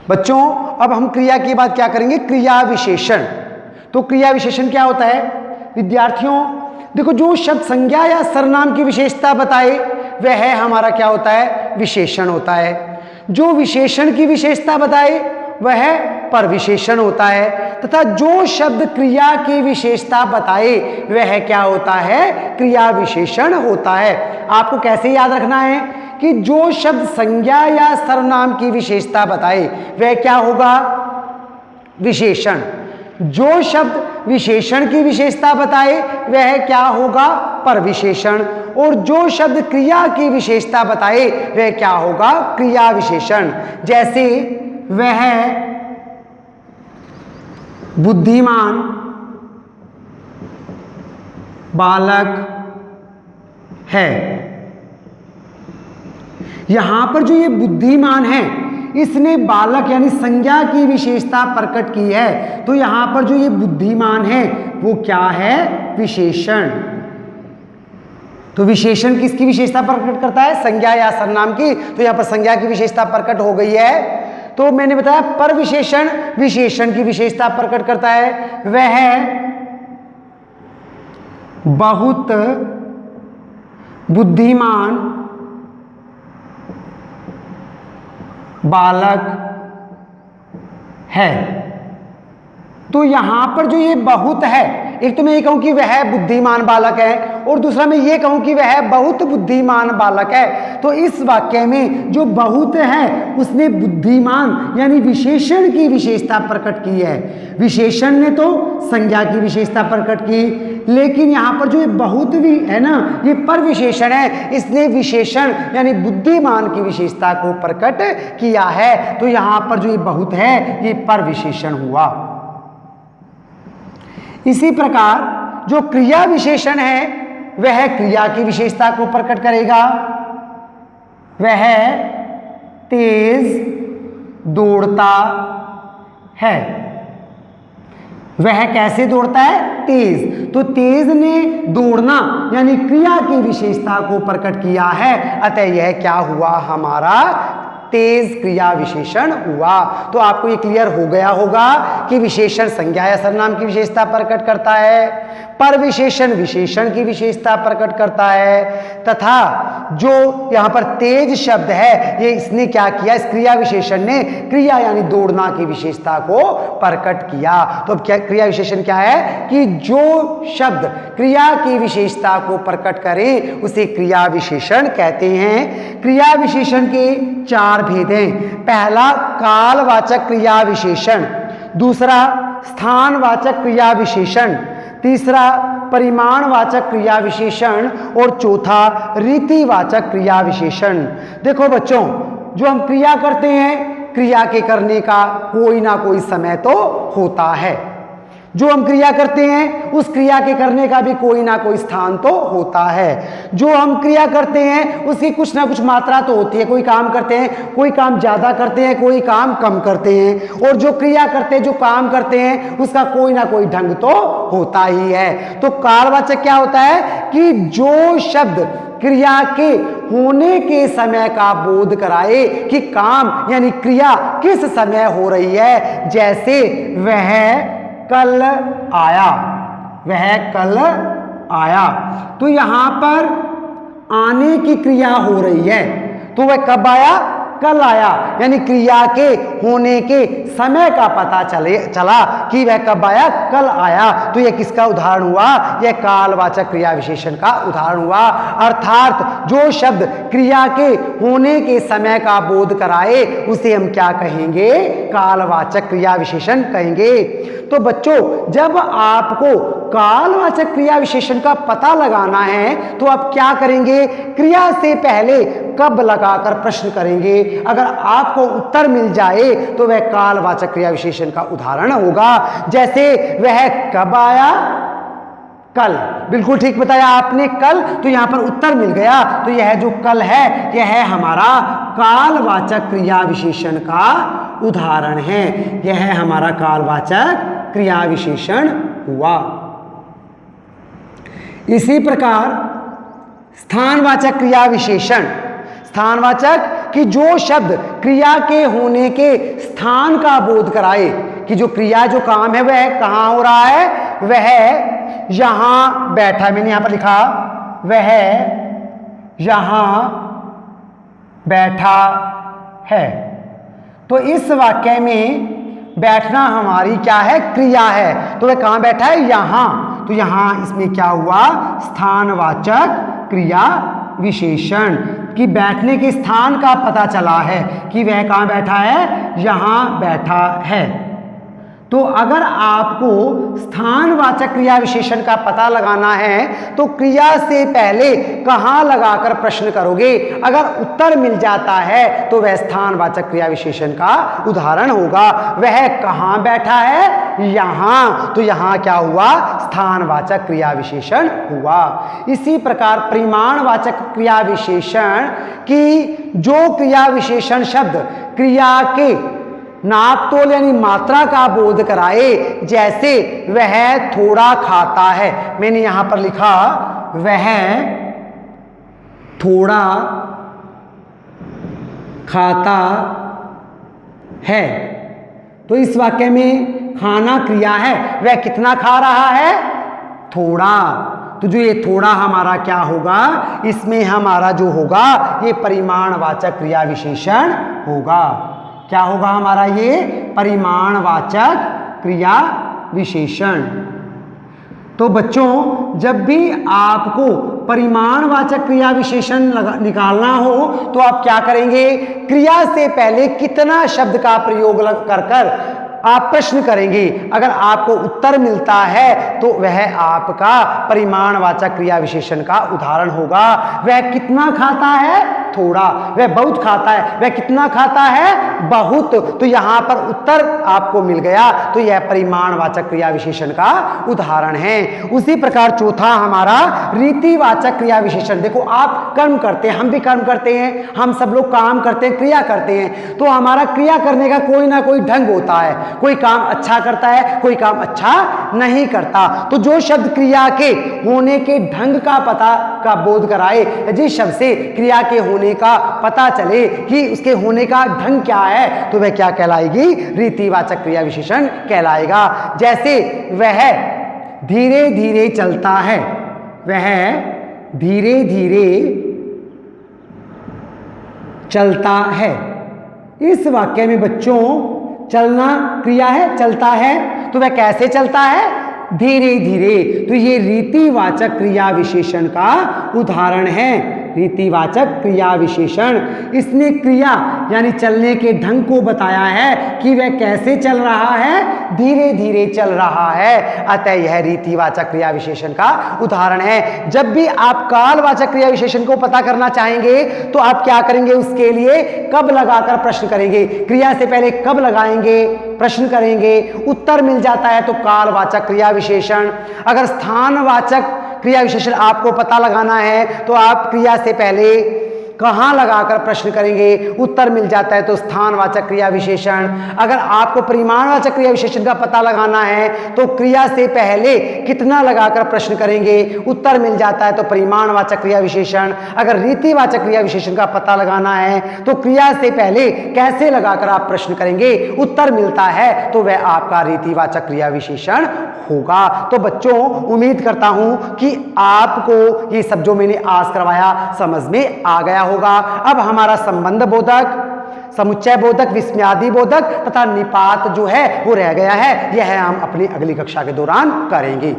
बच्चों अब हम क्रिया के बाद क्या करेंगे, क्रिया विशेषण। तो क्रिया विशेषण क्या होता है विद्यार्थियों, देखो जो शब्द संज्ञा या सर्वनाम की विशेषता बताए वह हमारा क्या होता है, विशेषण होता है। जो विशेषण की विशेषता बताए वह परविशेषण होता है, तथा जो शब्द क्रिया की विशेषता बताए वह क्या होता है, क्रिया विशेषण होता है। आपको कैसे याद रखना है कि जो शब्द संज्ञा या सर्वनाम की विशेषता बताए वह क्या होगा, विशेषण। जो शब्द विशेषण की विशेषता बताए वह क्या होगा, परविशेषण। और जो शब्द क्रिया की विशेषता बताए वह क्या होगा, क्रिया विशेषण। जैसे वह बुद्धिमान बालक है। यहां पर जो ये बुद्धिमान है इसने बालक यानी संज्ञा की विशेषता प्रकट की है, तो यहां पर जो ये बुद्धिमान है वो क्या है, विशेषण। तो विशेषण किसकी विशेषता प्रकट करता है, संज्ञा या सर्वनाम की। तो यहां पर संज्ञा की विशेषता प्रकट हो गई है। तो मैंने बताया पर विशेषण विशेषण की विशेषता प्रकट करता है। वह बहुत बुद्धिमान बालक है। तो यहां पर जो ये बहुत है, एक तो मैं ये कहूं कि वह बुद्धिमान बालक है और दूसरा मैं ये कहूं कि वह बहुत बुद्धिमान बालक है। तो इस वाक्य में जो बहुत है उसने बुद्धिमान यानी विशेषण की विशेषता प्रकट की है, विशेषण ने तो संज्ञा की विशेषता प्रकट की, लेकिन यहां पर जो ये बहुत भी है ना ये पर विशेषण है, इसने विशेषण यानी बुद्धिमान की विशेषता को प्रकट किया है। तो यहां पर जो ये बहुत है ये पर विशेषण हुआ। इसी प्रकार जो क्रिया विशेषण है वह क्रिया की विशेषता को प्रकट करेगा। वह तेज दौड़ता है। वह कैसे दौड़ता है, तेज। तो तेज ने दौड़ना यानी क्रिया की विशेषता को प्रकट किया है, अतः यह क्या हुआ, हमारा तेज क्रिया विशेषण हुआ। तो आपको ये क्लियर हो गया होगा कि विशेषण संज्ञा या सर्वनाम की विशेषता प्रकट करता है, पर विशेषण विशेषण की विशेषता प्रकट करता है, तथा जो यहां पर तेज शब्द है ये इसने क्या किया, इस क्रिया विशेषण ने क्रिया यानी दौड़ना की विशेषता को प्रकट किया। तो अब क्या क्रिया विशेषण क्या है कि जो शब्द क्रिया की विशेषता को प्रकट करे उसे क्रिया विशेषण कहते हैं। क्रिया विशेषण के चार भेद हैं। पहला कालवाचक क्रिया विशेषण, दूसरा स्थानवाचक क्रिया विशेषण, तीसरा परिमाणवाचक क्रिया विशेषण और चौथा रीतिवाचक क्रिया विशेषण। देखो बच्चों, जो हम क्रिया करते हैं क्रिया के करने का कोई ना कोई समय तो होता है, जो हम क्रिया करते हैं उस क्रिया के करने का भी कोई ना कोई स्थान तो होता है। जो हम क्रिया करते हैं उसकी कुछ ना कुछ मात्रा तो होती है, कोई काम करते हैं, कोई काम ज्यादा करते हैं, कोई काम कम करते हैं, और जो क्रिया करते हैं, जो काम करते हैं उसका कोई ना कोई ढंग तो होता ही है। तो कालवाचक क्या होता है कि जो शब्द क्रिया के होने के समय का बोध कराए कि काम यानी क्रिया किस समय हो रही है। जैसे वह कल आया, वह कल आया, तो यहां पर आने की क्रिया हो रही है, तो वह कब आया, कल आया, यानी क्रिया के होने के समय का पता चला कि वह कब आया, कल आया। तो यह किसका उदाहरण हुआ, यह कालवाचक क्रिया विशेषण का उदाहरण हुआ। अर्थात जो शब्द क्रिया के होने के समय का बोध कराए उसे हम क्या कहेंगे, कालवाचक क्रिया विशेषण कहेंगे। तो बच्चों, जब आपको कालवाचक क्रिया विशेषण का पता लगाना है तो आप क्या करेंगे, क्रिया से पहले कब लगाकर प्रश्न करेंगे। अगर आपको उत्तर मिल जाए तो वह कालवाचक क्रिया विशेषण का उदाहरण होगा। जैसे वह कब आया, कल, बिल्कुल ठीक बताया आपने, कल, तो यहां पर उत्तर मिल गया। तो यह जो कल है यह है हमारा कालवाचक क्रिया विशेषण का उदाहरण है, यह है हमारा कालवाचक क्रिया विशेषण हुआ। इसी प्रकार स्थानवाचक क्रिया विशेषण, स्थानवाचक कि जो शब्द क्रिया के होने के स्थान का बोध कराए, कि जो क्रिया जो काम है वह कहाँ हो रहा है, वह यहां बैठा, मैंने यहां पर लिखा वह यहां बैठा है। तो इस वाक्य में बैठना हमारी क्या है, क्रिया है। तो वह कहां बैठा है, यहां। तो यहां इसमें क्या हुआ, स्थानवाचक क्रिया विशेषण, कि बैठने के स्थान का पता चला है कि वह कहां बैठा है, यहां बैठा है। तो अगर आपको स्थानवाचक क्रिया विशेषण का पता लगाना है तो क्रिया से पहले कहां लगाकर प्रश्न करोगे। अगर उत्तर मिल जाता है तो वह स्थानवाचक क्रिया विशेषण का उदाहरण होगा। वह कहां बैठा है, यहां। तो यहां क्या हुआ, स्थानवाचक क्रिया विशेषण हुआ। इसी प्रकार परिमाणवाचक क्रिया विशेषण की जो क्रिया विशेषण शब्द क्रिया के नाप तोल यानी मात्रा का बोध कराए, जैसे वह थोड़ा खाता है, मैंने यहां पर लिखा वह थोड़ा खाता है। तो इस वाक्य में खाना क्रिया है, वह कितना खा रहा है, थोड़ा। तो जो ये थोड़ा हमारा क्या होगा, इसमें हमारा जो होगा ये परिमाणवाचक क्रिया विशेषण होगा। क्या होगा हमारा, ये परिमाणवाचक क्रिया विशेषण। तो बच्चों जब भी आपको परिमाणवाचक क्रिया विशेषण निकालना हो तो आप क्या करेंगे, क्रिया से पहले कितना शब्द का प्रयोग कर कर आप प्रश्न करेंगे। अगर आपको उत्तर मिलता है तो वह आपका परिमाणवाचक क्रिया विशेषण का उदाहरण होगा। वह कितना खाता है, थोड़ा। वह बहुत खाता है, वह कितना खाता है, बहुत। तो यहां पर उत्तर आपको मिल गया, तो यह परिमाणवाचक क्रिया विशेषण का उदाहरण है। उसी प्रकार चौथा हमारा रीतिवाचक क्रिया विशेषण। देखो आप कर्म करते हैं, हम भी कर्म करते हैं, हम सब लोग काम करते हैं, क्रिया करते हैं। तो हमारा क्रिया करने का कोई ना कोई ढंग होता है, कोई काम अच्छा करता है, कोई काम अच्छा नहीं करता। तो जो शब्द क्रिया के होने के ढंग का पता का बोध कराए, जिस शब्द से क्रिया के होने का पता चले कि उसके होने का ढंग क्या है, तो वह क्या कहलाएगी, रीतिवाचक क्रिया विशेषण कहलाएगा। जैसे वह धीरे धीरे चलता है, वह धीरे धीरे चलता है। इस वाक्य में बच्चों चलना क्रिया है, चलता है। तो वह कैसे चलता है, धीरे धीरे। तो ये रीतिवाचक क्रिया विशेषण का उदाहरण है। रीतिवाचक क्रिया विशेषण, इसने क्रिया यानी चलने के ढंग को बताया है कि वह कैसे चल रहा है, धीरे धीरे चल रहा है। अतः यह रीतिवाचक क्रिया विशेषण का उदाहरण है। जब भी आप कालवाचक क्रिया विशेषण को पता करना चाहेंगे तो आप क्या करेंगे, उसके लिए कब लगाकर प्रश्न करेंगे। क्रिया से पहले कब लगाएंगे, प्रश्न करेंगे। उत्तर मिल जाता है तो कालवाचक क्रिया विशेषण। अगर स्थानवाचक क्रिया विशेषण आपको पता लगाना है तो आप क्रिया से पहले कहाँ लगाकर प्रश्न करेंगे, उत्तर मिल जाता है तो स्थानवाचक क्रिया विशेषण। अगर आपको परिमाणवाचक क्रिया विशेषण का पता लगाना है तो क्रिया से पहले कितना लगाकर प्रश्न करेंगे, उत्तर मिल जाता है तो परिमाणवाचक क्रिया विशेषण। अगर रीतिवाचक क्रिया विशेषण का पता लगाना है तो क्रिया से पहले कैसे लगाकर आप प्रश्न करेंगे, उत्तर मिलता है तो वह आपका रीतिवाचक क्रिया विशेषण होगा। तो बच्चों उम्मीद करता हूं कि आपको ये सब जो मैंने आज करवाया समझ में आ गया होगा। अब हमारा संबंध बोधक, समुच्चय बोधक, विस्मयादि बोधक तथा निपात जो है वो रह गया है। यह हम अपनी अगली कक्षा के दौरान करेंगे।